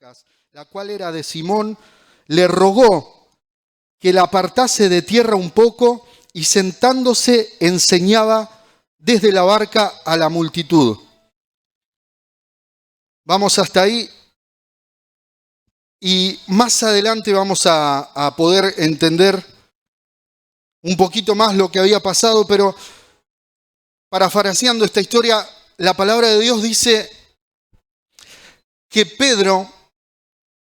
barcas, la cual era de Simón, le rogó que la apartase de tierra un poco y sentándose enseñaba desde la barca a la multitud. Vamos hasta ahí y más adelante vamos a poder entender un poquito más lo que había pasado, pero parafraseando esta historia, la palabra de Dios dice que Pedro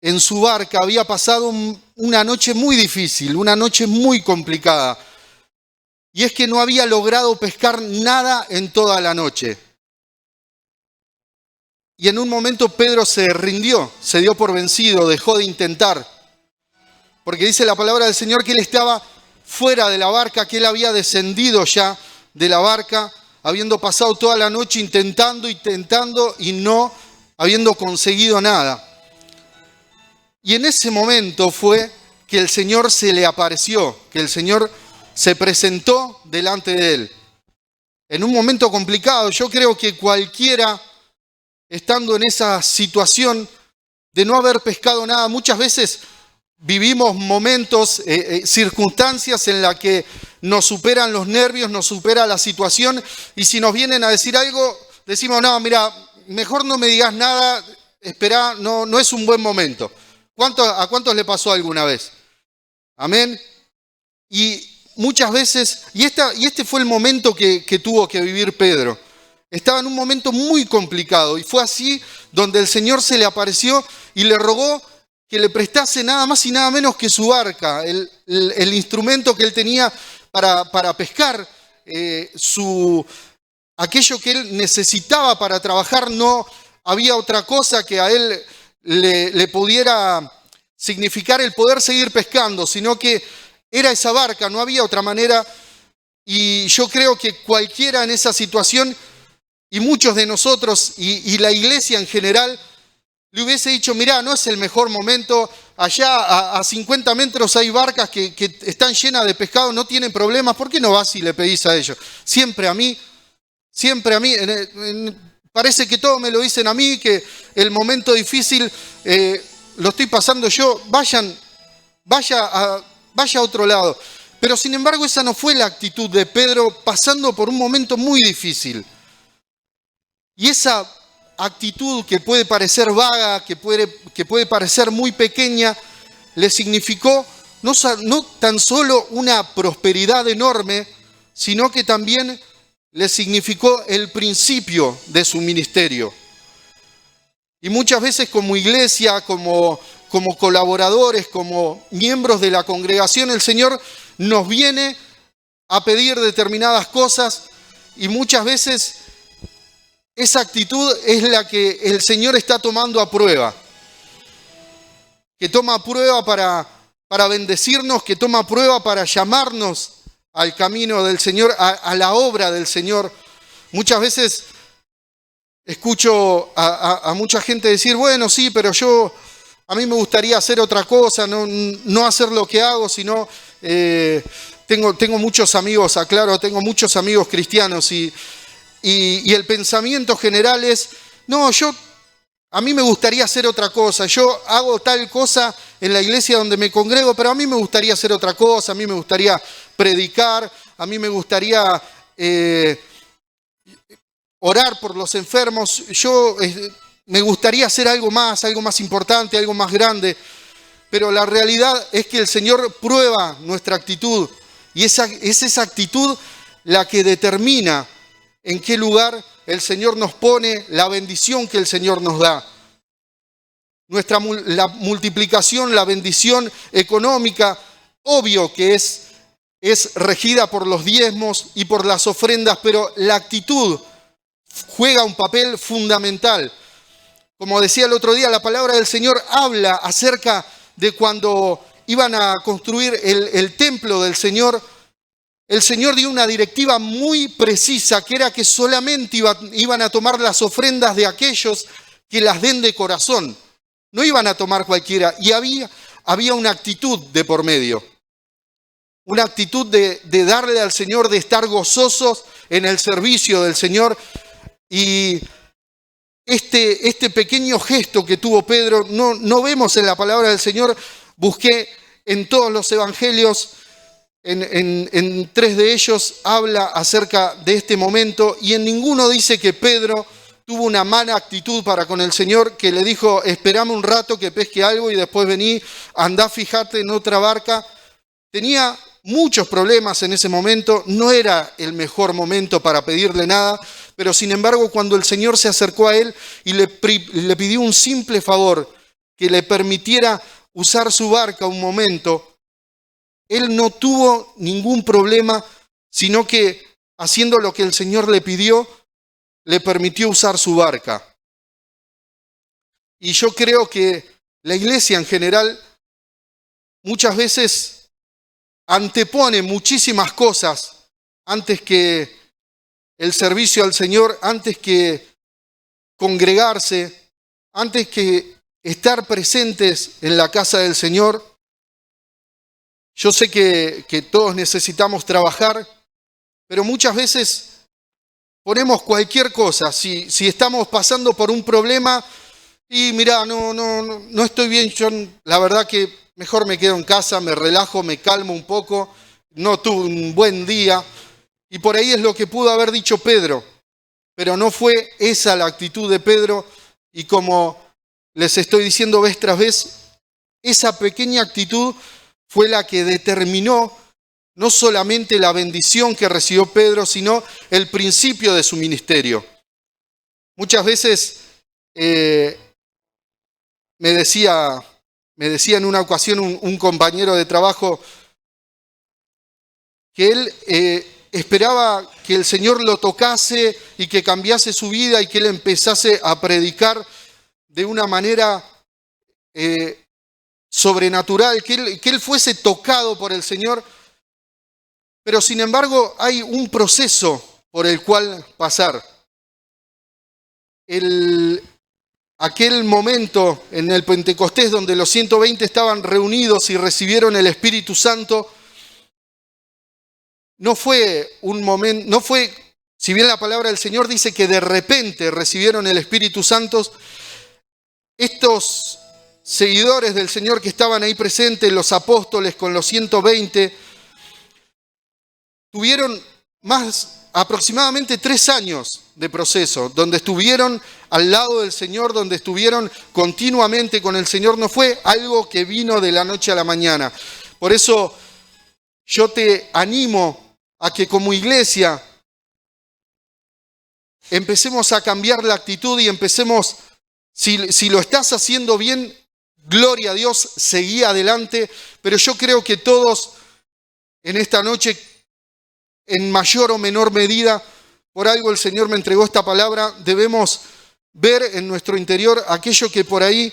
en su barca había pasado una noche muy difícil, una noche muy complicada. Y es que no había logrado pescar nada en toda la noche. Y en un momento Pedro se rindió, se dio por vencido, dejó de intentar. Porque dice la palabra del Señor que él estaba fuera de la barca, que él había descendido ya de la barca, habiendo pasado toda la noche intentando y no habiendo conseguido nada. Y en ese momento fue que el Señor se le apareció, que el Señor se presentó delante de él. En un momento complicado, yo creo que cualquiera, estando en esa situación de no haber pescado nada, muchas veces vivimos momentos, circunstancias en las que nos superan los nervios, nos supera la situación, y si nos vienen a decir algo, decimos, no, mira, mejor no me digas nada, esperá, no es un buen momento. ¿A cuántos le pasó alguna vez? Amén. Y muchas veces, y este fue el momento que tuvo que vivir Pedro. Estaba en un momento muy complicado y fue así donde el Señor se le apareció y le rogó que le prestase nada más y nada menos que su barca, el instrumento que él tenía para pescar, aquello que él necesitaba para trabajar. No había otra cosa que a él le pudiera significar el poder seguir pescando, sino que era esa barca, no había otra manera. Y yo creo que cualquiera en esa situación, y muchos de nosotros, y la iglesia en general, le hubiese dicho, mirá, no es el mejor momento, allá a 50 metros hay barcas que están llenas de pescado, no tienen problemas, ¿por qué no vas y le pedís a ellos? Siempre a mí, parece que todo me lo dicen a mí, que el momento difícil lo estoy pasando yo, vaya a otro lado. Pero sin embargo esa no fue la actitud de Pedro pasando por un momento muy difícil. Y esa actitud que puede parecer vaga, que puede parecer muy pequeña, le significó no tan solo una prosperidad enorme, sino que también le significó el principio de su ministerio. Y muchas veces como iglesia, como colaboradores, como miembros de la congregación, el Señor nos viene a pedir determinadas cosas y muchas veces esa actitud es la que el Señor está tomando a prueba. Que toma a prueba para bendecirnos, que toma a prueba para llamarnos al camino del Señor, a la obra del Señor. Muchas veces escucho a mucha gente decir, bueno, sí, pero a mí me gustaría hacer otra cosa, no hacer lo que hago, sino tengo muchos amigos, aclaro, tengo muchos amigos cristianos y el pensamiento general es, no, a mí me gustaría hacer otra cosa, yo hago tal cosa en la iglesia donde me congrego, pero a mí me gustaría hacer otra cosa, a mí me gustaría predicar, a mí me gustaría orar por los enfermos, me gustaría hacer algo más importante, algo más grande. Pero la realidad es que el Señor prueba nuestra actitud y es esa actitud la que determina en qué lugar el Señor nos pone, la bendición que el Señor nos da. La multiplicación, la bendición económica, obvio que es regida por los diezmos y por las ofrendas, pero la actitud juega un papel fundamental. Como decía el otro día, la palabra del Señor habla acerca de cuando iban a construir el templo del Señor. El Señor dio una directiva muy precisa, que era que solamente iban a tomar las ofrendas de aquellos que las den de corazón. No iban a tomar cualquiera. Y había una actitud de por medio. Una actitud de darle al Señor, de estar gozosos en el servicio del Señor. Y este pequeño gesto que tuvo Pedro, no vemos en la palabra del Señor. Busqué en todos los evangelios, en 3 de ellos habla acerca de este momento, y en ninguno dice que Pedro tuvo una mala actitud para con el Señor, que le dijo, esperame un rato que pesque algo y después vení, andá, fijate en otra barca. Tenía muchos problemas en ese momento, no era el mejor momento para pedirle nada, pero sin embargo cuando el Señor se acercó a él y le pidió un simple favor, que le permitiera usar su barca un momento, él no tuvo ningún problema, sino que haciendo lo que el Señor le pidió, le permitió usar su barca. Y yo creo que la iglesia en general muchas veces antepone muchísimas cosas antes que el servicio al Señor, antes que congregarse, antes que estar presentes en la casa del Señor. Yo sé que todos necesitamos trabajar, pero muchas veces ponemos cualquier cosa. Si estamos pasando por un problema y mirá, no estoy bien, yo la verdad que mejor me quedo en casa, me relajo, me calmo un poco, no tuve un buen día. Y por ahí es lo que pudo haber dicho Pedro, pero no fue esa la actitud de Pedro. Y como les estoy diciendo vez tras vez, esa pequeña actitud fue la que determinó no solamente la bendición que recibió Pedro, sino el principio de su ministerio. Muchas veces me decía en una ocasión un compañero de trabajo que él esperaba que el Señor lo tocase y que cambiase su vida y que él empezase a predicar de una manera sobrenatural, que él fuese tocado por el Señor. Pero sin embargo hay un proceso por el cual pasar. Aquel momento en el Pentecostés donde los 120 estaban reunidos y recibieron el Espíritu Santo, no fue un momento, no fue, si bien la palabra del Señor dice que de repente recibieron el Espíritu Santo, estos seguidores del Señor que estaban ahí presentes, los apóstoles con los 120, tuvieron aproximadamente 3 años de proceso, donde estuvieron al lado del Señor, donde estuvieron continuamente con el Señor. No fue algo que vino de la noche a la mañana. Por eso yo te animo a que como iglesia empecemos a cambiar la actitud y empecemos, si lo estás haciendo bien, gloria a Dios, seguí adelante, pero yo creo que todos en esta noche, en mayor o menor medida, por algo el Señor me entregó esta palabra, debemos ver en nuestro interior aquello que por ahí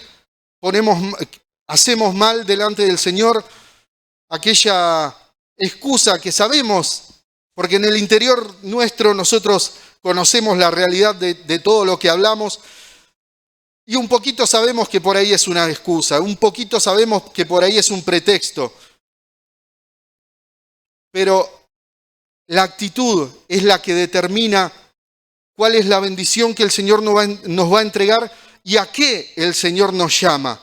hacemos mal delante del Señor, aquella excusa que sabemos, porque en el interior nuestro nosotros conocemos la realidad de todo lo que hablamos, y un poquito sabemos que por ahí es una excusa, un poquito sabemos que por ahí es un pretexto, pero la actitud es la que determina cuál es la bendición que el Señor nos va a entregar y a qué el Señor nos llama.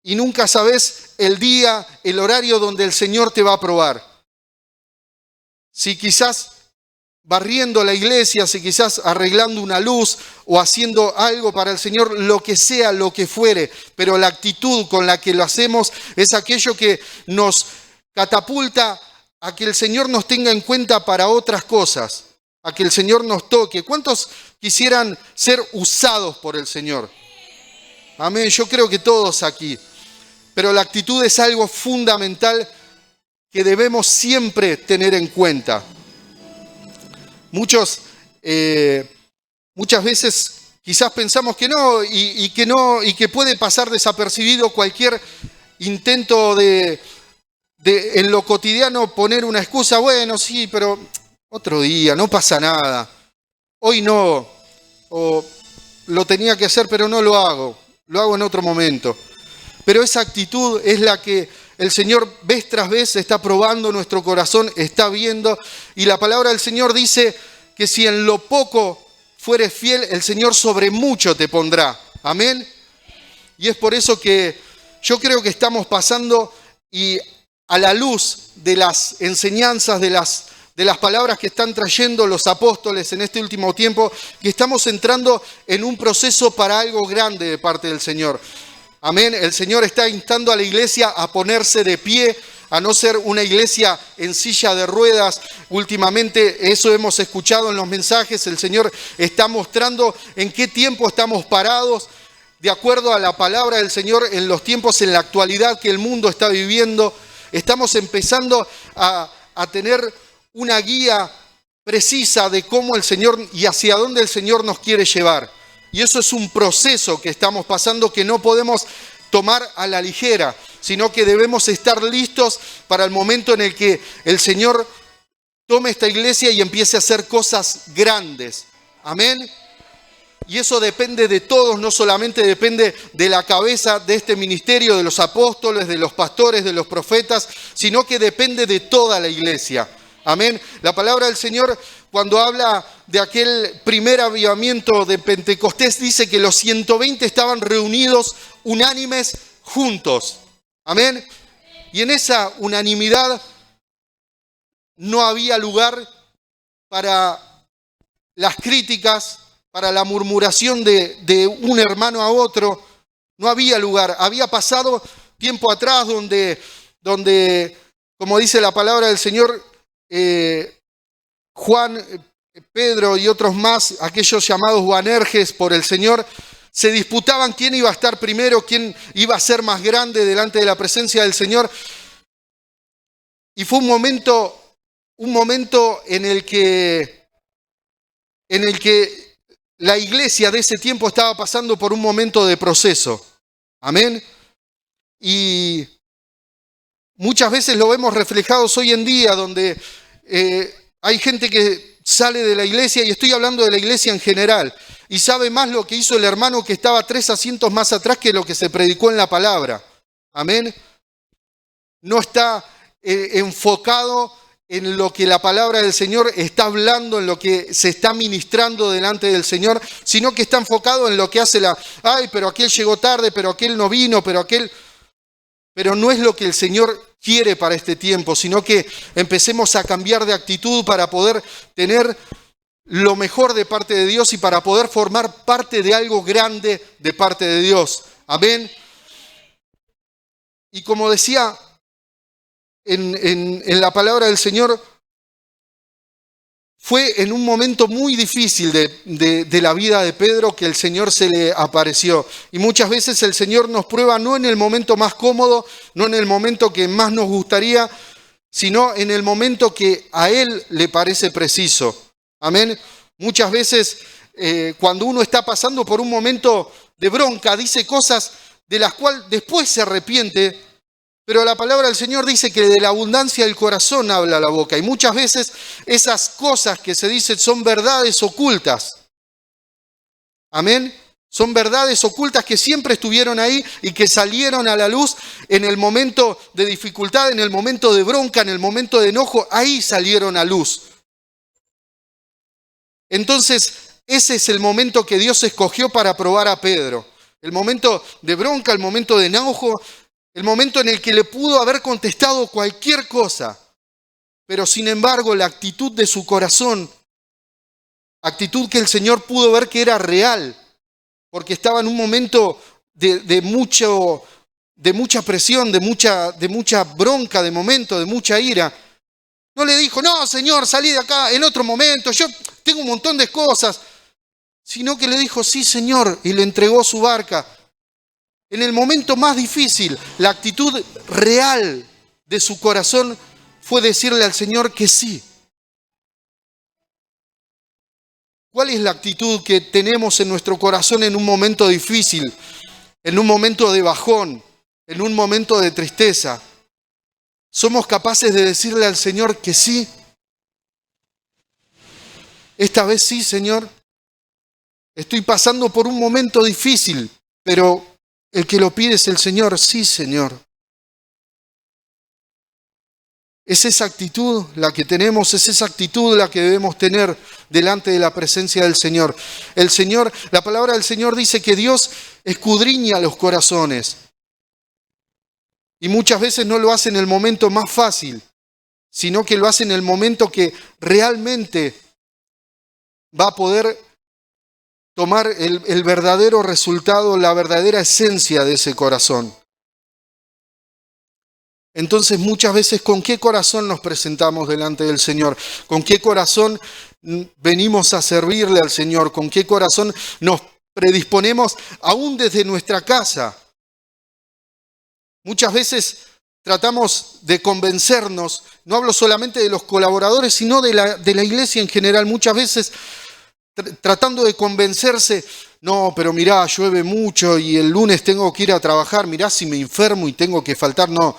Y nunca sabes el día, el horario donde el Señor te va a probar. Si quizás barriendo la iglesia, si quizás arreglando una luz o haciendo algo para el Señor, lo que sea, lo que fuere, pero la actitud con la que lo hacemos es aquello que nos catapulta a que el Señor nos tenga en cuenta para otras cosas, a que el Señor nos toque. ¿Cuántos quisieran ser usados por el Señor? Amén, yo creo que todos aquí. Pero la actitud es algo fundamental que debemos siempre tener en cuenta. Muchas veces quizás pensamos que no y que puede pasar desapercibido cualquier intento de en lo cotidiano poner una excusa. Bueno, sí, pero otro día, no pasa nada. Hoy no, o lo tenía que hacer, pero no lo hago en otro momento. Pero esa actitud es la que el Señor vez tras vez está probando nuestro corazón, está viendo. Y la palabra del Señor dice que si en lo poco fueres fiel, el Señor sobre mucho te pondrá. Amén. Y es por eso que yo creo que estamos pasando y a la luz de las enseñanzas, de las palabras que están trayendo los apóstoles en este último tiempo, que estamos entrando en un proceso para algo grande de parte del Señor. Amén. El Señor está instando a la iglesia a ponerse de pie, a no ser una iglesia en silla de ruedas. Últimamente eso hemos escuchado en los mensajes. El Señor está mostrando en qué tiempo estamos parados, de acuerdo a la palabra del Señor, en los tiempos, en la actualidad que el mundo está viviendo. Estamos empezando a tener una guía precisa de cómo el Señor y hacia dónde el Señor nos quiere llevar. Y eso es un proceso que estamos pasando que no podemos tomar a la ligera, sino que debemos estar listos para el momento en el que el Señor tome esta iglesia y empiece a hacer cosas grandes. Amén. Y eso depende de todos, no solamente depende de la cabeza de este ministerio, de los apóstoles, de los pastores, de los profetas, sino que depende de toda la iglesia. Amén. La palabra del Señor, cuando habla de aquel primer avivamiento de Pentecostés, dice que los 120 estaban reunidos unánimes juntos. Amén. Y en esa unanimidad no había lugar para las críticas, para la murmuración de un hermano a otro. No había lugar. Había pasado tiempo atrás donde, como dice la palabra del Señor, Juan, Pedro y otros más, aquellos llamados Boanerges por el Señor, se disputaban quién iba a estar primero, quién iba a ser más grande delante de la presencia del Señor. Y fue un momento en el que la iglesia de ese tiempo estaba pasando por un momento de proceso. Amén. Y muchas veces lo vemos reflejados hoy en día, donde hay gente que sale de la iglesia, y estoy hablando de la iglesia en general, y sabe más lo que hizo el hermano que estaba 3 asientos más atrás que lo que se predicó en la palabra. Amén. No está enfocado en lo que la palabra del Señor está hablando, en lo que se está ministrando delante del Señor, sino que está enfocado en lo que hace pero aquel llegó tarde, pero aquel no vino, pero no es lo que el Señor quiere para este tiempo, sino que empecemos a cambiar de actitud para poder tener lo mejor de parte de Dios y para poder formar parte de algo grande de parte de Dios. Amén. Y como decía en la palabra del Señor, fue en un momento muy difícil de la vida de Pedro que el Señor se le apareció. Y muchas veces el Señor nos prueba no en el momento más cómodo, no en el momento que más nos gustaría, sino en el momento que a Él le parece preciso. Amén. Muchas veces cuando uno está pasando por un momento de bronca, dice cosas de las cuales después se arrepiente. Pero la palabra del Señor dice que de la abundancia del corazón habla la boca. Y muchas veces esas cosas que se dicen son verdades ocultas. Amén. Son verdades ocultas que siempre estuvieron ahí y que salieron a la luz en el momento de dificultad, en el momento de bronca, en el momento de enojo. Ahí salieron a luz. Entonces, ese es el momento que Dios escogió para probar a Pedro. El momento de bronca, el momento de enojo, el momento en el que le pudo haber contestado cualquier cosa, pero sin embargo la actitud de su corazón, actitud que el Señor pudo ver que era real, porque estaba en un momento de mucha presión, de mucha bronca, de momento, de mucha ira. No le dijo, no, Señor, salí de acá en otro momento, yo tengo un montón de cosas, sino que le dijo, sí, Señor, y le entregó su barca. En el momento más difícil, la actitud real de su corazón fue decirle al Señor que sí. ¿Cuál es la actitud que tenemos en nuestro corazón en un momento difícil, en un momento de bajón, en un momento de tristeza? ¿Somos capaces de decirle al Señor que sí? Esta vez sí, Señor. Estoy pasando por un momento difícil, pero el que lo pide es el Señor. Sí, Señor. Es esa actitud la que tenemos, es esa actitud la que debemos tener delante de la presencia del Señor. La palabra del Señor dice que Dios escudriña los corazones. Y muchas veces no lo hace en el momento más fácil, sino que lo hace en el momento que realmente va a poder tomar el verdadero resultado, la verdadera esencia de ese corazón. Entonces muchas veces, ¿con qué corazón nos presentamos delante del Señor? ¿Con qué corazón venimos a servirle al Señor? ¿Con qué corazón nos predisponemos aún desde nuestra casa? Muchas veces tratamos de convencernos, no hablo solamente de los colaboradores, sino de la iglesia en general. Muchas veces tratando de convencerse, no, pero mirá, llueve mucho y el lunes tengo que ir a trabajar, mirá si me enfermo y tengo que faltar, no.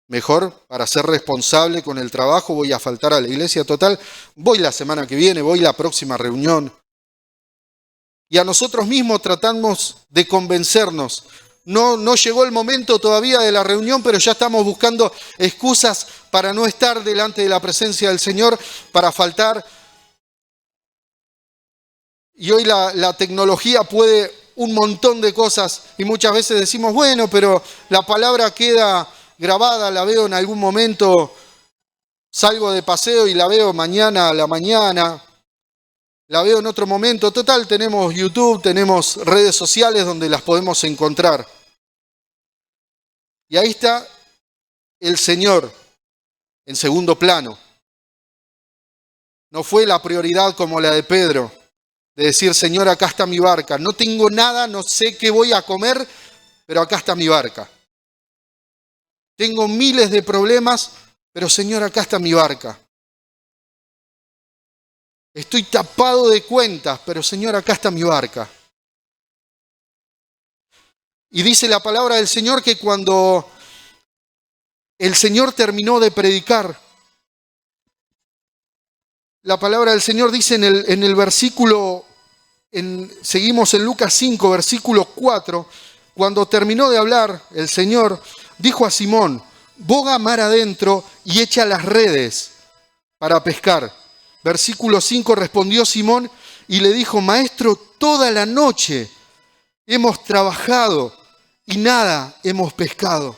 Mejor, para ser responsable con el trabajo, voy a faltar a la iglesia total. Voy la semana que viene, voy la próxima reunión. Y a nosotros mismos tratamos de convencernos. No llegó el momento todavía de la reunión, pero ya estamos buscando excusas para no estar delante de la presencia del Señor, para faltar. Y hoy la tecnología puede un montón de cosas y muchas veces decimos, bueno, pero la palabra queda grabada, la veo en algún momento, salgo de paseo y la veo mañana a la mañana, la veo en otro momento. Total, tenemos YouTube, tenemos redes sociales donde las podemos encontrar. Y ahí está el Señor en segundo plano. No fue la prioridad como la de Pedro, de decir, Señor, acá está mi barca. No tengo nada, no sé qué voy a comer, pero acá está mi barca. Tengo miles de problemas, pero Señor, acá está mi barca. Estoy tapado de cuentas, pero Señor, acá está mi barca. Y dice la palabra del Señor que cuando el Señor terminó de predicar, la palabra del Señor dice en el versículo, seguimos en Lucas 5, versículo 4, cuando terminó de hablar el Señor, dijo a Simón, boga mar adentro y echa las redes para pescar. Versículo 5, respondió Simón y le dijo, Maestro, toda la noche hemos trabajado y nada hemos pescado.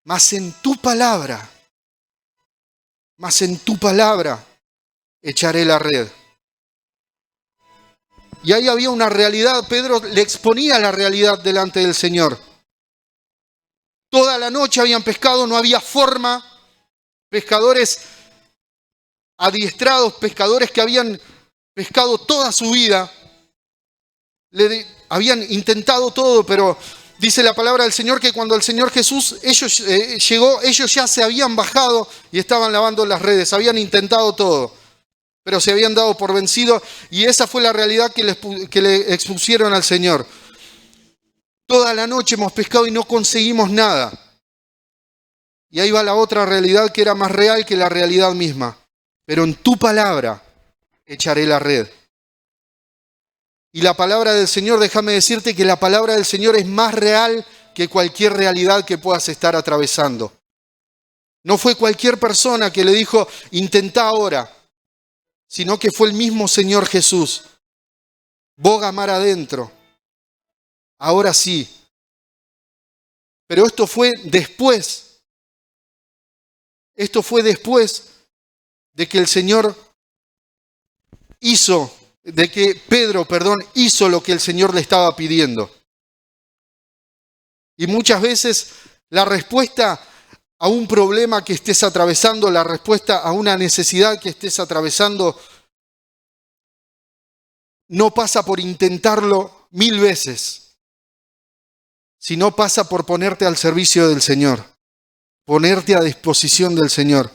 Mas en tu palabra echaré la red. Y ahí había una realidad, Pedro le exponía la realidad delante del Señor. Toda la noche habían pescado, no había forma. Pescadores adiestrados, pescadores que habían pescado toda su vida, habían intentado todo, pero dice la palabra del Señor que cuando el Señor Jesús llegó, ellos ya se habían bajado y estaban lavando las redes, habían intentado todo, pero se habían dado por vencidos y esa fue la realidad que le expusieron al Señor. Toda la noche hemos pescado y no conseguimos nada. Y ahí va la otra realidad que era más real que la realidad misma. Pero en tu palabra echaré la red. Y la palabra del Señor, déjame decirte que la palabra del Señor es más real que cualquier realidad que puedas estar atravesando. No fue cualquier persona que le dijo, intentá ahora, sino que fue el mismo Señor Jesús. Boga mar adentro. Ahora sí. Pero esto fue después. Esto fue después de que el Señor Pedro hizo lo que el Señor le estaba pidiendo. Y muchas veces la respuesta a un problema que estés atravesando, la respuesta a una necesidad que estés atravesando, no pasa por intentarlo 1000 veces, sino pasa por ponerte al servicio del Señor, ponerte a disposición del Señor.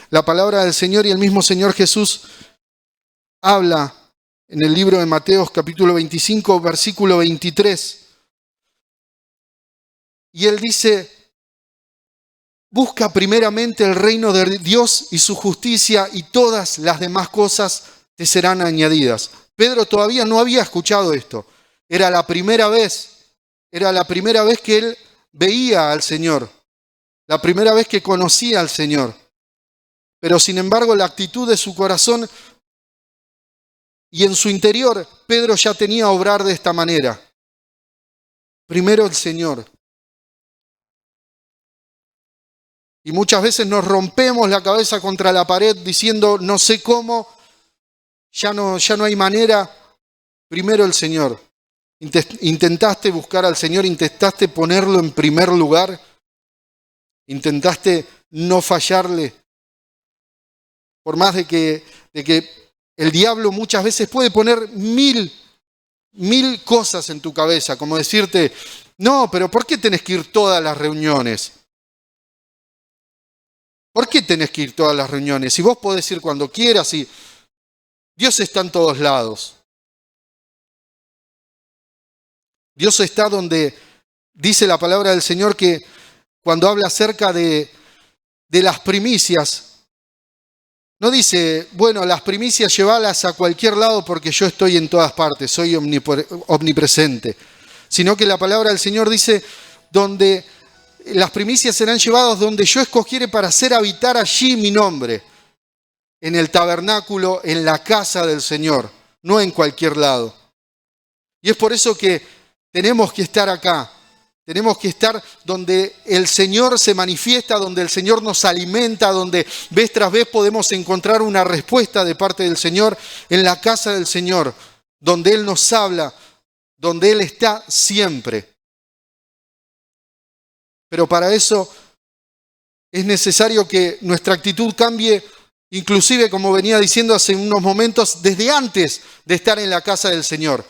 La palabra del Señor y el mismo Señor Jesús habla en el libro de Mateo, capítulo 25, versículo 23. Y Él dice, busca primeramente el reino de Dios y su justicia y todas las demás cosas te serán añadidas. Pedro todavía no había escuchado esto. Era la primera vez que él veía al Señor. la primera vez que conocía al Señor. Pero sin embargo, la actitud de su corazón y en su interior, Pedro ya tenía a obrar de esta manera. Primero el Señor. Y muchas veces nos rompemos la cabeza contra la pared diciendo, no sé cómo, ya no hay manera. Primero el Señor. Intentaste buscar al Señor, intentaste ponerlo en primer lugar, intentaste no fallarle. Por más de que el diablo muchas veces puede poner mil cosas en tu cabeza, como decirte, no, pero ¿por qué tenés que ir todas las reuniones? ¿Por qué tenés que ir todas las reuniones? Si vos podés ir cuando quieras y Dios está en todos lados. Dios está donde dice la palabra del Señor que cuando habla acerca de las primicias, no dice, bueno, las primicias llevalas a cualquier lado porque yo estoy en todas partes, soy omnipresente. Sino que la palabra del Señor dice, donde las primicias serán llevadas donde yo escogiere para hacer habitar allí mi nombre. En el tabernáculo, en la casa del Señor, no en cualquier lado. Y es por eso que tenemos que estar acá. Tenemos que estar donde el Señor se manifiesta, donde el Señor nos alimenta, donde vez tras vez podemos encontrar una respuesta de parte del Señor, en la casa del Señor, donde Él nos habla, donde Él está siempre. Pero para eso es necesario que nuestra actitud cambie, inclusive como venía diciendo hace unos momentos, desde antes de estar en la casa del Señor.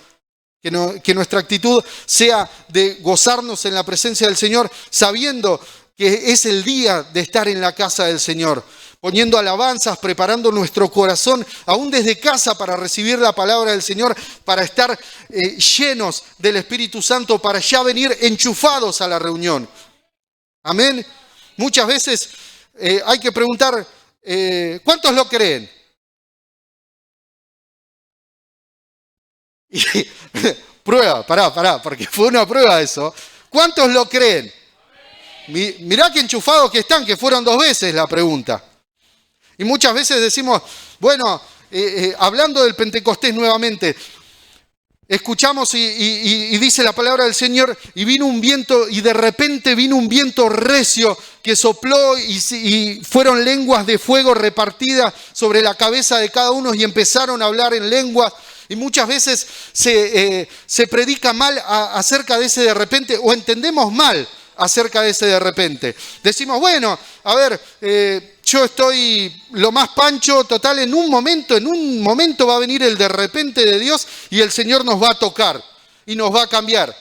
Que nuestra actitud sea de gozarnos en la presencia del Señor, sabiendo que es el día de estar en la casa del Señor, poniendo alabanzas, preparando nuestro corazón, aún desde casa, para recibir la palabra del Señor, para estar llenos del Espíritu Santo, para ya venir enchufados a la reunión. Amén. Muchas veces hay que preguntar, ¿cuántos lo creen? Y, prueba, pará, porque fue una prueba eso. ¿Cuántos lo creen? Mirá qué enchufados que están, que fueron 2 veces la pregunta. Y muchas veces decimos, bueno, hablando del Pentecostés nuevamente, escuchamos y dice la palabra del Señor, y vino un viento, y de repente vino un viento recio que sopló y fueron lenguas de fuego repartidas sobre la cabeza de cada uno y empezaron a hablar en lenguas. Y muchas veces se predica mal acerca de ese de repente, o entendemos mal acerca de ese de repente. Decimos, bueno, a ver, yo estoy lo más pancho, total, en un momento va a venir el de repente de Dios y el Señor nos va a tocar y nos va a cambiar.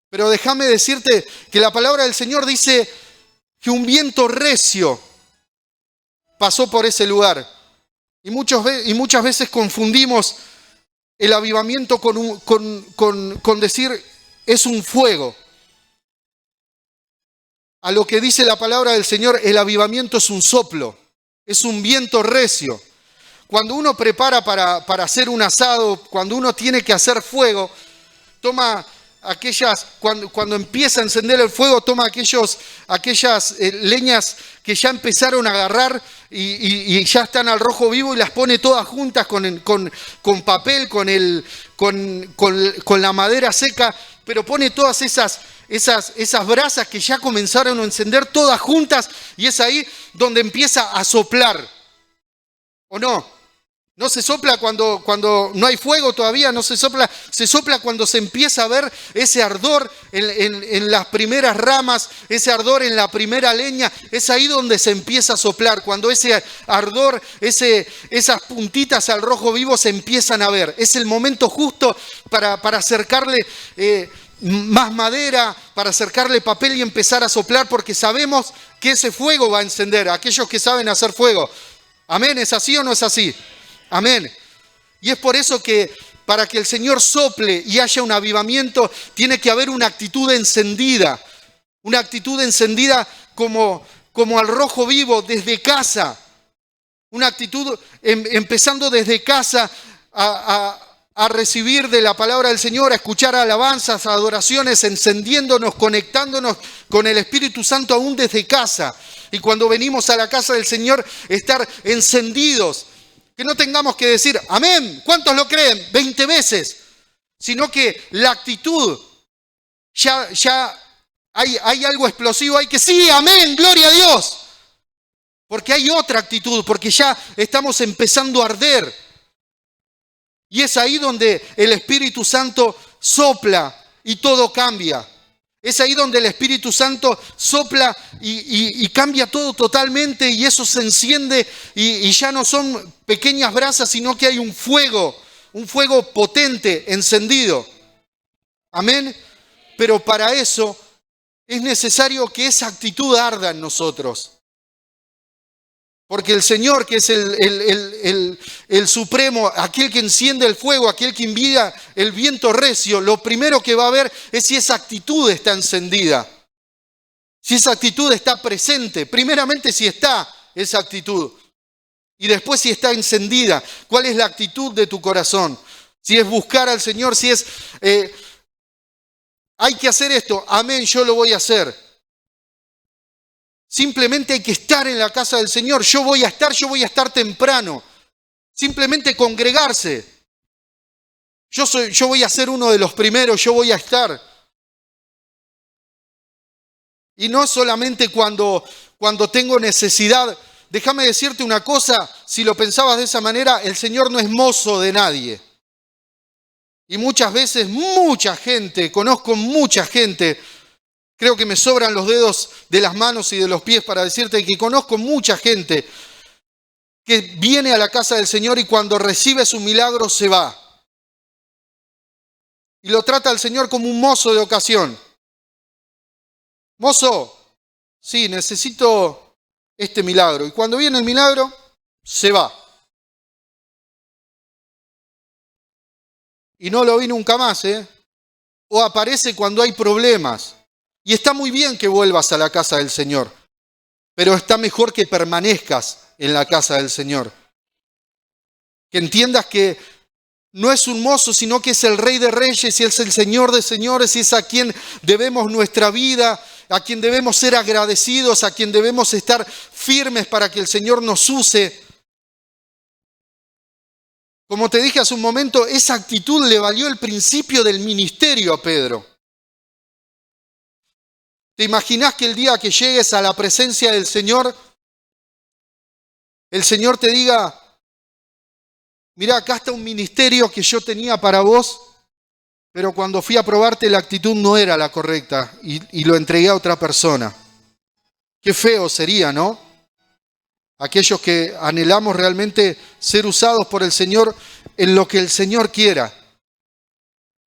Pero déjame decirte que la palabra del Señor dice que un viento recio pasó por ese lugar. Y muchas veces confundimos el avivamiento con decir es un fuego. A lo que dice la palabra del Señor, el avivamiento es un soplo, es un viento recio. Cuando uno prepara para hacer un asado, cuando uno tiene que hacer fuego, toma cuando empieza a encender el fuego, toma aquellas leñas que ya empezaron a agarrar y ya están al rojo vivo y las pone todas juntas con papel, con la madera seca, pero pone todas esas brasas que ya comenzaron a encender todas juntas y es ahí donde empieza a soplar. ¿O no? No se sopla cuando no hay fuego todavía, no se sopla cuando se empieza a ver ese ardor en las primeras ramas, ese ardor en la primera leña, es ahí donde se empieza a soplar, cuando ese ardor, esas puntitas al rojo vivo se empiezan a ver. Es el momento justo para acercarle más madera, para acercarle papel y empezar a soplar, porque sabemos que ese fuego va a encender, aquellos que saben hacer fuego. Amén, ¿es así o no es así? Amén. Y es por eso que para que el Señor sople y haya un avivamiento, tiene que haber una actitud encendida como al rojo vivo desde casa. Una actitud empezando desde casa a recibir de la palabra del Señor, a escuchar alabanzas, adoraciones, encendiéndonos, conectándonos con el Espíritu Santo aún desde casa. Y cuando venimos a la casa del Señor, estar encendidos. Que no tengamos que decir, amén, ¿cuántos lo creen? 20 veces. Sino que la actitud, ya hay algo explosivo, hay que sí, amén, gloria a Dios. Porque hay otra actitud, porque ya estamos empezando a arder. Y es ahí donde el Espíritu Santo sopla y todo cambia. Es ahí donde el Espíritu Santo sopla y cambia todo totalmente, y eso se enciende y ya no son pequeñas brasas, sino que hay un fuego potente, encendido. Amén. Pero para eso es necesario que esa actitud arda en nosotros. Porque el Señor, que es el supremo, aquel que enciende el fuego, aquel que envía el viento recio, lo primero que va a ver es si esa actitud está encendida. Si esa actitud está presente. Primeramente si está esa actitud. Y después si está encendida. ¿Cuál es la actitud de tu corazón? Si es buscar al Señor, si es, hay que hacer esto, amén, yo lo voy a hacer. Simplemente hay que estar en la casa del Señor. Yo voy a estar temprano. Simplemente congregarse. Yo voy a ser uno de los primeros, yo voy a estar. Y no solamente cuando tengo necesidad. Déjame decirte una cosa, si lo pensabas de esa manera, el Señor no es mozo de nadie. Y muchas veces, mucha gente, conozco mucha gente, creo que me sobran los dedos de las manos y de los pies para decirte que conozco mucha gente que viene a la casa del Señor y cuando recibe su milagro se va. Y lo trata al Señor como un mozo de ocasión. Mozo, sí, necesito este milagro. Y cuando viene el milagro, se va. Y no lo vi nunca más, ¿eh? O aparece cuando hay problemas. Y está muy bien que vuelvas a la casa del Señor, pero está mejor que permanezcas en la casa del Señor. Que entiendas que no es un mozo, sino que es el Rey de Reyes y es el Señor de Señores y es a quien debemos nuestra vida, a quien debemos ser agradecidos, a quien debemos estar firmes para que el Señor nos use. Como te dije hace un momento, esa actitud le valió el principio del ministerio a Pedro. ¿Te imaginás que el día que llegues a la presencia del Señor, el Señor te diga, mirá, acá está un ministerio que yo tenía para vos, pero cuando fui a probarte la actitud no era la correcta y lo entregué a otra persona? Qué feo sería, ¿no? Aquellos que anhelamos realmente ser usados por el Señor en lo que el Señor quiera.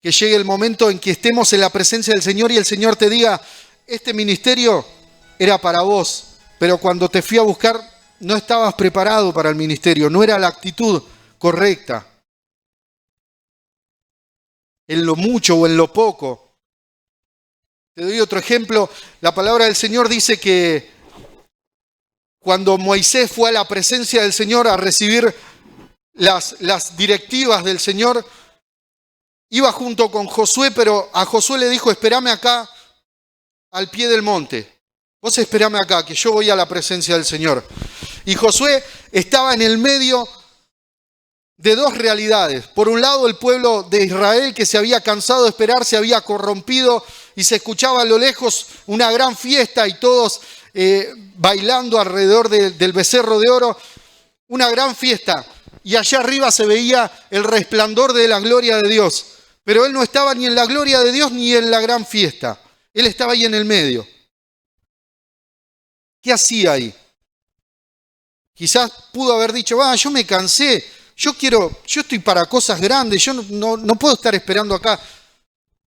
Que llegue el momento en que estemos en la presencia del Señor y el Señor te diga, este ministerio era para vos, pero cuando te fui a buscar no estabas preparado para el ministerio, no era la actitud correcta. En lo mucho o en lo poco. Te doy otro ejemplo. La palabra del Señor dice que cuando Moisés fue a la presencia del Señor a recibir las directivas del Señor, iba junto con Josué, pero a Josué le dijo, espérame acá al pie del monte. Vos esperame acá, que yo voy a la presencia del Señor. Y Josué estaba en el medio de dos realidades. Por un lado, el pueblo de Israel que se había cansado de esperar, se había corrompido y se escuchaba a lo lejos una gran fiesta y todos bailando alrededor del becerro de oro. Una gran fiesta. Y allá arriba se veía el resplandor de la gloria de Dios. Pero él no estaba ni en la gloria de Dios ni en la gran fiesta. Él estaba ahí en el medio. ¿Qué hacía ahí? Quizás pudo haber dicho, yo me cansé, yo estoy para cosas grandes, yo no puedo estar esperando acá.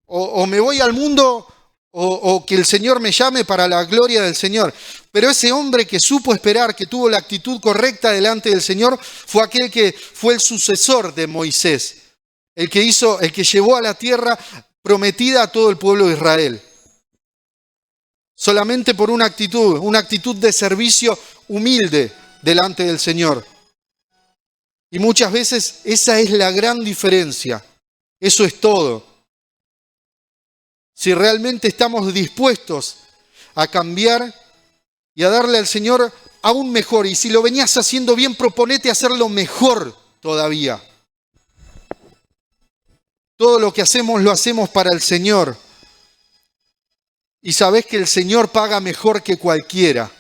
O me voy al mundo o que el Señor me llame para la gloria del Señor. Pero ese hombre que supo esperar, que tuvo la actitud correcta delante del Señor, fue aquel que fue el sucesor de Moisés, el que llevó a la tierra prometida a todo el pueblo de Israel. Solamente por una actitud de servicio humilde delante del Señor. Y muchas veces esa es la gran diferencia. Eso es todo. Si realmente estamos dispuestos a cambiar y a darle al Señor aún mejor. Y si lo venías haciendo bien, proponete hacerlo mejor todavía. Todo lo que hacemos lo hacemos para el Señor. Y sabés que el Señor paga mejor que cualquiera.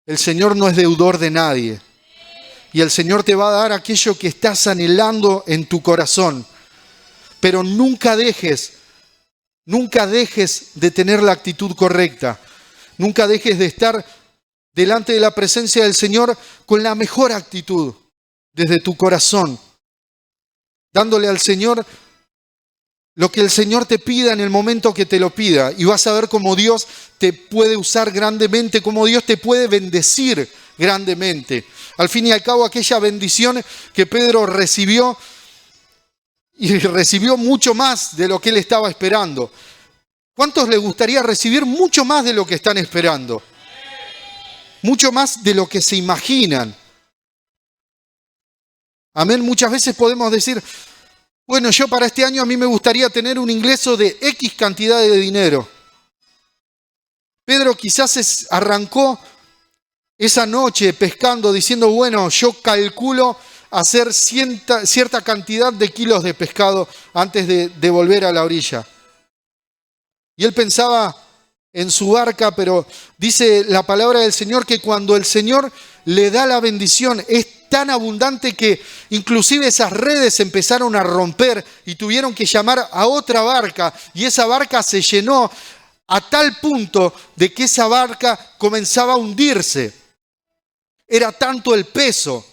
El Señor no es deudor de nadie. Y el Señor te va a dar aquello que estás anhelando en tu corazón. Pero nunca dejes de tener la actitud correcta. Nunca dejes de estar delante de la presencia del Señor con la mejor actitud, desde tu corazón, dándole al Señor lo que el Señor te pida en el momento que te lo pida. Y vas a ver cómo Dios te puede usar grandemente, cómo Dios te puede bendecir grandemente. Al fin y al cabo, aquella bendición que Pedro recibió, y recibió mucho más de lo que él estaba esperando. ¿Cuántos les gustaría recibir mucho más de lo que están esperando? Mucho más de lo que se imaginan. Amén. Muchas veces podemos decir, bueno, yo para este año a mí me gustaría tener un ingreso de X cantidad de dinero. Pedro quizás arrancó esa noche pescando diciendo, bueno, yo calculo hacer cierta cantidad de kilos de pescado antes de volver a la orilla. Y él pensaba en su barca, pero dice la palabra del Señor que cuando el Señor le da la bendición es tan abundante que inclusive esas redes empezaron a romper y tuvieron que llamar a otra barca y esa barca se llenó a tal punto de que esa barca comenzaba a hundirse. Era tanto el peso,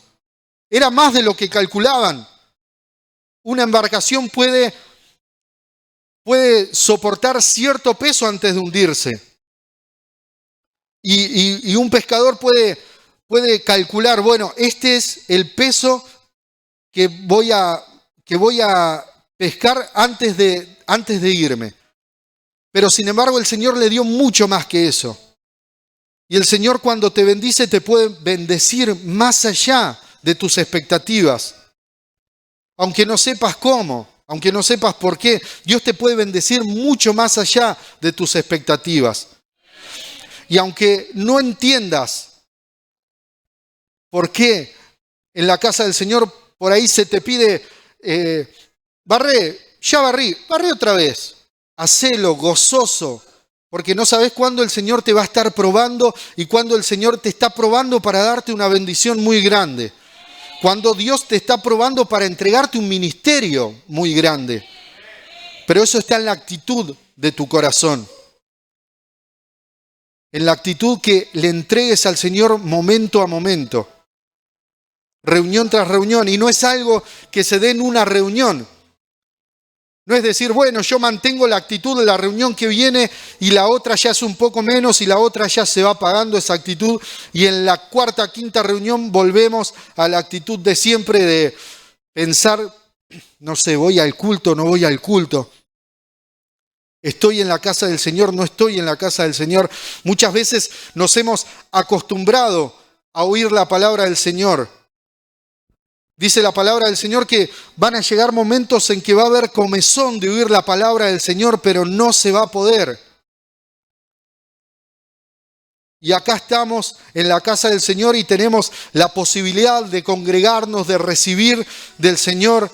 era más de lo que calculaban. Una embarcación puede soportar cierto peso antes de hundirse. Y un pescador puede calcular, bueno, este es el peso que voy a pescar antes de irme. Pero sin embargo el Señor le dio mucho más que eso. Y el Señor cuando te bendice te puede bendecir más allá de tus expectativas. Aunque no sepas cómo, aunque no sepas por qué, Dios te puede bendecir mucho más allá de tus expectativas. Y aunque no entiendas por qué en la casa del Señor por ahí se te pide, barré otra vez, hacelo gozoso, porque no sabes cuándo el Señor te va a estar probando y cuándo el Señor te está probando para darte una bendición muy grande. Cuando Dios te está probando para entregarte un ministerio muy grande. Pero eso está en la actitud de tu corazón. En la actitud que le entregues al Señor momento a momento. Reunión tras reunión. Y no es algo que se dé en una reunión. No es decir, bueno, yo mantengo la actitud de la reunión que viene y la otra ya es un poco menos y la otra ya se va apagando esa actitud y en la cuarta, quinta reunión volvemos a la actitud de siempre de pensar, no sé, voy al culto, no voy al culto. Estoy en la casa del Señor, no estoy en la casa del Señor. Muchas veces nos hemos acostumbrado a oír la palabra del Señor. Dice la palabra del Señor que van a llegar momentos en que va a haber comezón de oír la palabra del Señor, pero no se va a poder. Y acá estamos en la casa del Señor y tenemos la posibilidad de congregarnos, de recibir del Señor,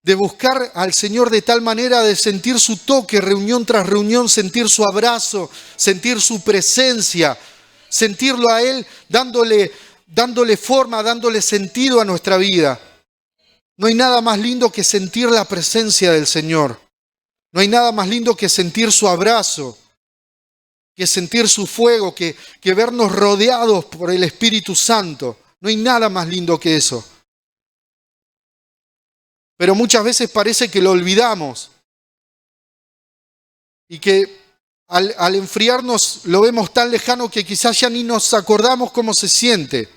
de buscar al Señor de tal manera de sentir su toque, reunión tras reunión, sentir su abrazo, sentir su presencia, sentirlo a Él dándole forma, dándole sentido a nuestra vida. No hay nada más lindo que sentir la presencia del Señor. No hay nada más lindo que sentir su abrazo, que sentir su fuego, que vernos rodeados por el Espíritu Santo. No hay nada más lindo que eso. Pero muchas veces parece que lo olvidamos y que al enfriarnos lo vemos tan lejano que quizás ya ni nos acordamos cómo se siente.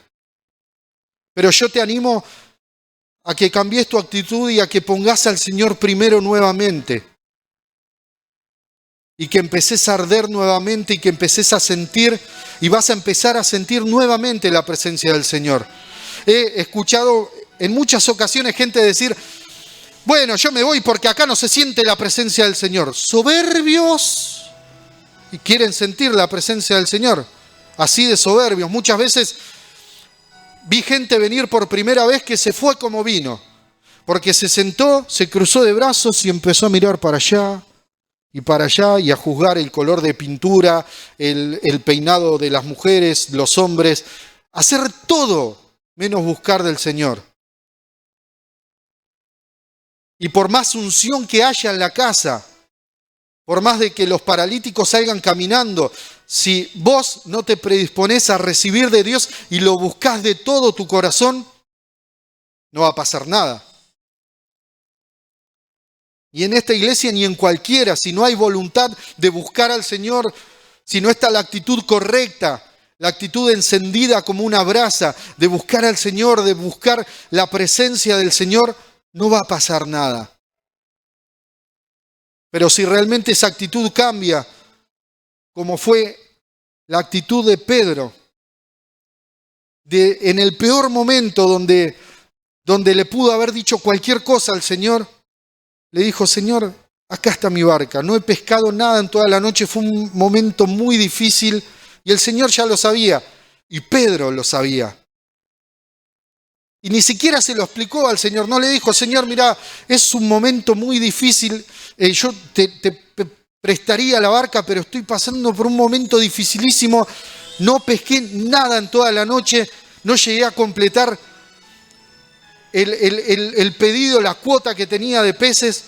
Pero yo te animo a que cambies tu actitud y a que pongas al Señor primero nuevamente. Y que empeces a arder nuevamente y que empeces a sentir y vas a empezar a sentir nuevamente la presencia del Señor. He escuchado en muchas ocasiones gente decir, bueno, yo me voy porque acá no se siente la presencia del Señor. Soberbios, y quieren sentir la presencia del Señor. Así de soberbios. Muchas veces vi gente venir por primera vez que se fue como vino. Porque se sentó, se cruzó de brazos y empezó a mirar para allá y a juzgar el color de pintura, el peinado de las mujeres, los hombres. Hacer todo menos buscar del Señor. Y por más unción que haya en la casa, por más de que los paralíticos salgan caminando, si vos no te predisponés a recibir de Dios y lo buscás de todo tu corazón, no va a pasar nada. Y en esta iglesia ni en cualquiera, si no hay voluntad de buscar al Señor, si no está la actitud correcta, la actitud encendida como una brasa, de buscar al Señor, de buscar la presencia del Señor, no va a pasar nada. Pero si realmente esa actitud cambia, como fue la actitud de Pedro, en el peor momento donde le pudo haber dicho cualquier cosa al Señor, le dijo, Señor, acá está mi barca, no he pescado nada en toda la noche, fue un momento muy difícil y el Señor ya lo sabía y Pedro lo sabía. Y ni siquiera se lo explicó al Señor, no le dijo, Señor, mira, es un momento muy difícil, yo te prestaría la barca, pero estoy pasando por un momento dificilísimo, no pesqué nada en toda la noche, no llegué a completar el pedido, la cuota que tenía de peces,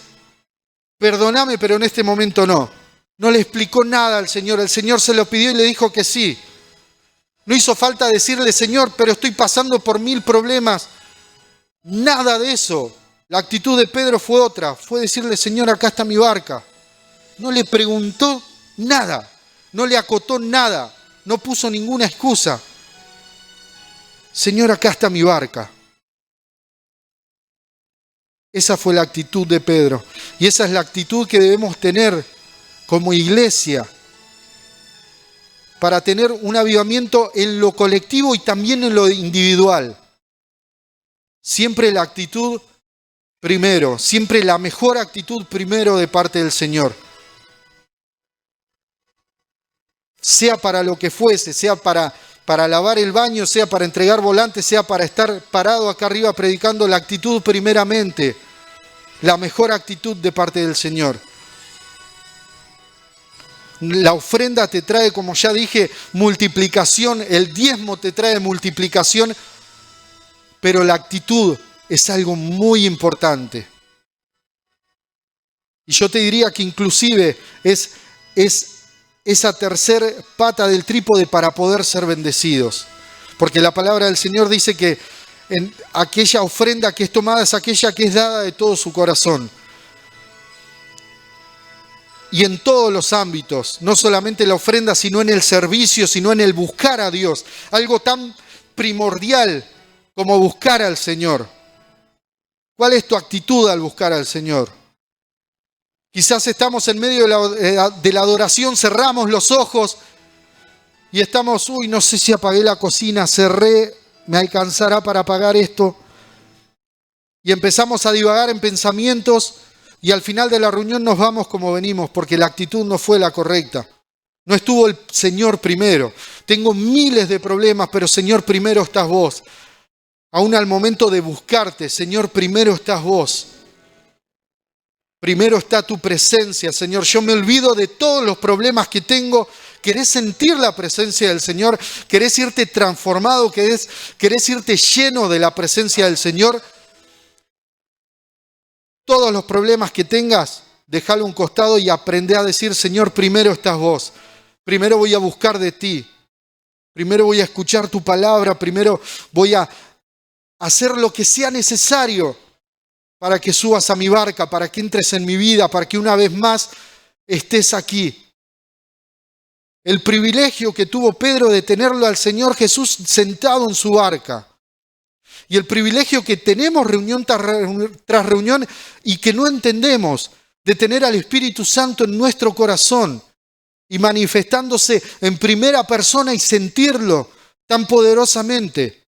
perdóname, pero en este momento no. No le explicó nada al Señor, el Señor se lo pidió y le dijo que sí. No hizo falta decirle, Señor, pero estoy pasando por 1000 problemas. Nada de eso. La actitud de Pedro fue otra. Fue decirle, Señor, acá está mi barca. No le preguntó nada. No le acotó nada. No puso ninguna excusa. Señor, acá está mi barca. Esa fue la actitud de Pedro. Y esa es la actitud que debemos tener como iglesia, para tener un avivamiento en lo colectivo y también en lo individual. Siempre la actitud primero, siempre la mejor actitud primero de parte del Señor. Sea para lo que fuese, sea para lavar el baño, sea para entregar volantes, sea para estar parado acá arriba predicando, la actitud primeramente, la mejor actitud de parte del Señor. La ofrenda te trae, como ya dije, multiplicación, el diezmo te trae multiplicación, pero la actitud es algo muy importante. Y yo te diría que inclusive es esa tercera pata del trípode para poder ser bendecidos. Porque la palabra del Señor dice que en aquella ofrenda que es tomada es aquella que es dada de todo su corazón. Y en todos los ámbitos, no solamente la ofrenda, sino en el servicio, sino en el buscar a Dios. Algo tan primordial como buscar al Señor. ¿Cuál es tu actitud al buscar al Señor? Quizás estamos en medio de la adoración, cerramos los ojos y estamos, no sé si apagué la cocina, cerré, me alcanzará para apagar esto. Y empezamos a divagar en pensamientos. Y al final de la reunión nos vamos como venimos, porque la actitud no fue la correcta. No estuvo el Señor primero. Tengo miles de problemas, pero Señor, primero estás vos. Aún al momento de buscarte, Señor, primero estás vos. Primero está tu presencia, Señor. Yo me olvido de todos los problemas que tengo. ¿Querés sentir la presencia del Señor? ¿Querés irte transformado? ¿Querés irte lleno de la presencia del Señor? Todos los problemas que tengas, déjalo a un costado y aprende a decir, Señor, primero estás vos. Primero voy a buscar de ti. Primero voy a escuchar tu palabra. Primero voy a hacer lo que sea necesario para que subas a mi barca, para que entres en mi vida, para que una vez más estés aquí. El privilegio que tuvo Pedro de tenerlo al Señor Jesús sentado en su barca. Y el privilegio que tenemos reunión tras reunión y que no entendemos, de tener al Espíritu Santo en nuestro corazón y manifestándose en primera persona y sentirlo tan poderosamente.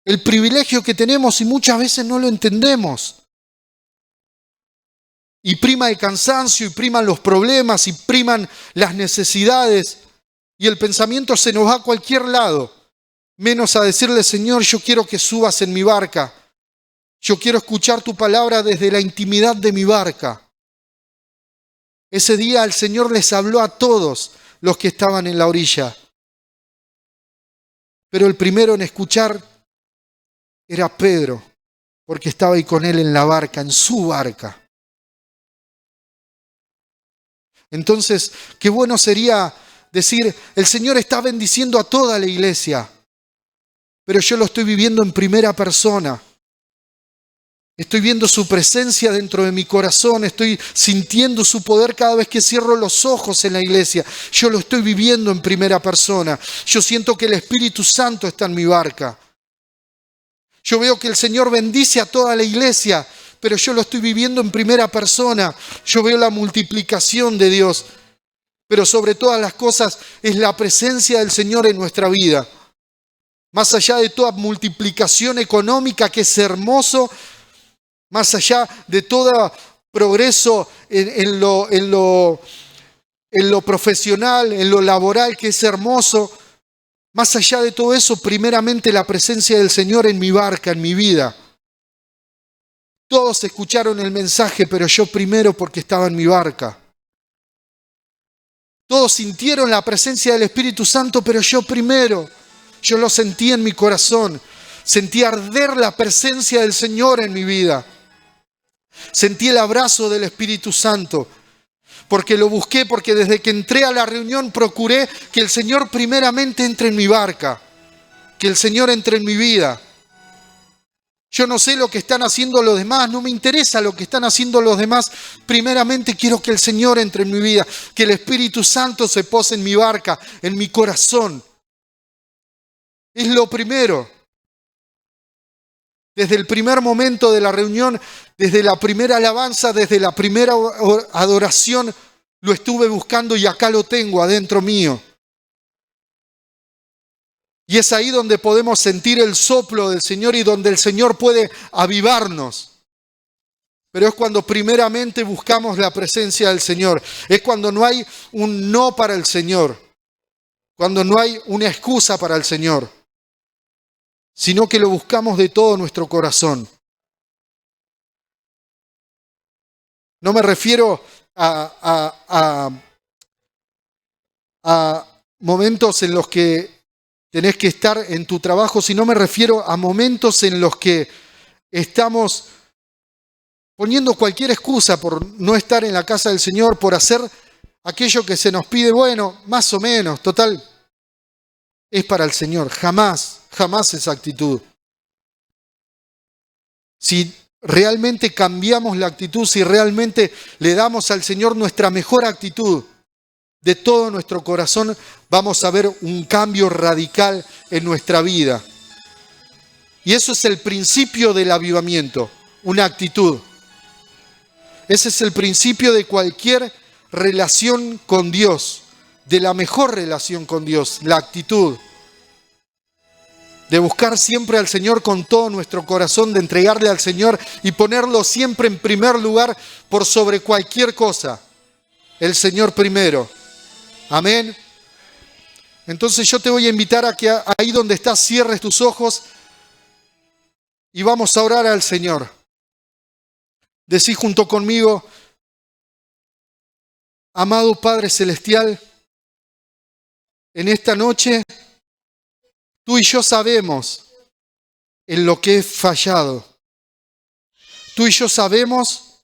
el privilegio que tenemos y muchas veces no lo entendemos. Y prima el cansancio, y priman los problemas, y priman las necesidades. Y el pensamiento se nos va a cualquier lado, menos a decirle, Señor, yo quiero que subas en mi barca. Yo quiero escuchar tu palabra desde la intimidad de mi barca. Ese día el Señor les habló a todos los que estaban en la orilla. Pero el primero en escuchar era Pedro, porque estaba ahí con él en la barca, en su barca. Entonces, qué bueno sería decir, el Señor está bendiciendo a toda la iglesia, pero yo lo estoy viviendo en primera persona. Estoy viendo su presencia dentro de mi corazón, estoy sintiendo su poder cada vez que cierro los ojos en la iglesia. Yo lo estoy viviendo en primera persona. Yo siento que el Espíritu Santo está en mi barca. Yo veo que el Señor bendice a toda la iglesia, pero yo lo estoy viviendo en primera persona. Yo veo la multiplicación de Dios, pero sobre todas las cosas es la presencia del Señor en nuestra vida. Más allá de toda multiplicación económica, que es hermoso, más allá de todo progreso en lo profesional, en lo laboral, que es hermoso, más allá de todo eso, primeramente la presencia del Señor en mi barca, en mi vida. Todos escucharon el mensaje, pero yo primero porque estaba en mi barca. Todos sintieron la presencia del Espíritu Santo, pero yo primero. Yo lo sentí en mi corazón. Sentí arder la presencia del Señor en mi vida. Sentí el abrazo del Espíritu Santo, porque lo busqué, porque desde que entré a la reunión procuré que el Señor primeramente entre en mi barca, que el Señor entre en mi vida. Yo no sé lo que están haciendo los demás, no me interesa lo que están haciendo los demás. Primeramente quiero que el Señor entre en mi vida, que el Espíritu Santo se pose en mi barca, en mi corazón. Es lo primero. Desde el primer momento de la reunión, desde la primera alabanza, desde la primera adoración, lo estuve buscando y acá lo tengo adentro mío. Y es ahí donde podemos sentir el soplo del Señor y donde el Señor puede avivarnos. Pero es cuando primeramente buscamos la presencia del Señor. Es cuando no hay un no para el Señor. Cuando no hay una excusa para el Señor. Sino que lo buscamos de todo nuestro corazón. No me refiero a momentos en los que tenés que estar en tu trabajo, sino me refiero a momentos en los que estamos poniendo cualquier excusa por no estar en la casa del Señor, por hacer aquello que se nos pide, bueno, más o menos, total, es para el Señor. Jamás esa actitud. Si realmente cambiamos la actitud, si realmente le damos al Señor nuestra mejor actitud, de todo nuestro corazón, vamos a ver un cambio radical en nuestra vida. Y eso es el principio del avivamiento, una actitud. Ese es el principio de cualquier relación con Dios, de la mejor relación con Dios, la actitud. De buscar siempre al Señor con todo nuestro corazón, de entregarle al Señor y ponerlo siempre en primer lugar por sobre cualquier cosa. El Señor primero. Amén. Entonces yo te voy a invitar a que ahí donde estás cierres tus ojos y vamos a orar al Señor. Decí junto conmigo: amado Padre Celestial, en esta noche tú y yo sabemos en lo que he fallado. Tú y yo sabemos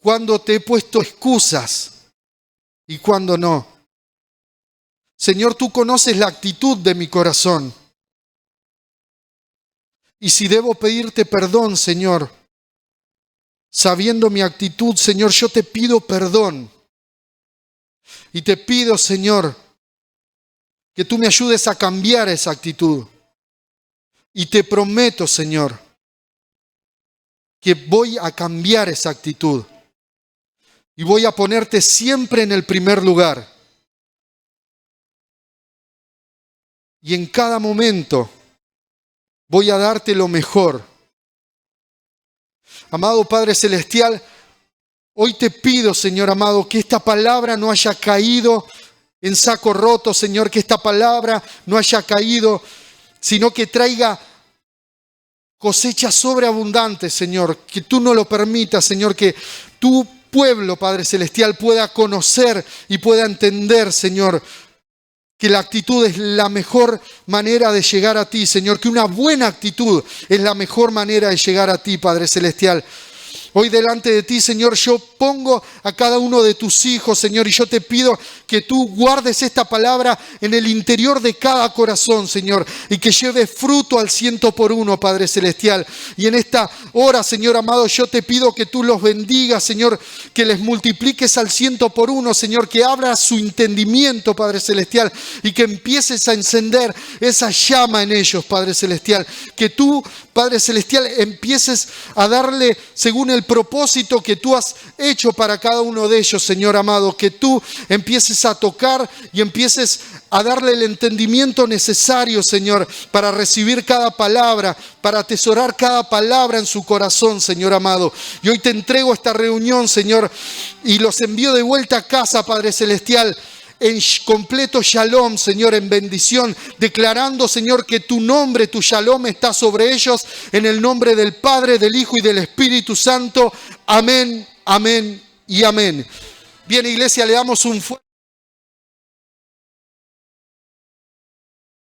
cuándo te he puesto excusas y cuándo no. Señor, tú conoces la actitud de mi corazón. Y si debo pedirte perdón, Señor, sabiendo mi actitud, Señor, yo te pido perdón. Y te pido, Señor, que tú me ayudes a cambiar esa actitud. Y te prometo, Señor, que voy a cambiar esa actitud. Y voy a ponerte siempre en el primer lugar. Y en cada momento voy a darte lo mejor. Amado Padre Celestial, hoy te pido, Señor amado, que esta palabra no haya caído en saco roto, Señor, que esta palabra no haya caído, sino que traiga cosecha sobreabundante, Señor, que tú no lo permitas, Señor, que tu pueblo, Padre Celestial, pueda conocer y pueda entender, Señor, que la actitud es la mejor manera de llegar a ti, Señor, que una buena actitud es la mejor manera de llegar a ti, Padre Celestial. Hoy delante de ti, Señor, yo pongo a cada uno de tus hijos, Señor, y yo te pido que tú guardes esta palabra en el interior de cada corazón, Señor, y que lleve fruto al 100%, Padre Celestial. Y en esta hora, Señor amado, yo te pido que tú los bendigas, Señor, que les multipliques al 100%, Señor, que abras su entendimiento, Padre Celestial, y que empieces a encender esa llama en ellos, Padre Celestial. Que tú, Padre Celestial, empieces a darle según el propósito que tú has hecho para cada uno de ellos, Señor amado, que tú empieces a tocar y empieces a darle el entendimiento necesario, Señor, para recibir cada palabra, para atesorar cada palabra en su corazón, Señor amado. Y hoy te entrego esta reunión, Señor, y los envío de vuelta a casa, Padre Celestial, en completo shalom, Señor, en bendición, declarando, Señor, que tu nombre, tu shalom está sobre ellos, en el nombre del Padre, del Hijo y del Espíritu Santo. Amén, amén y amén. Bien, iglesia, le damos un fuerte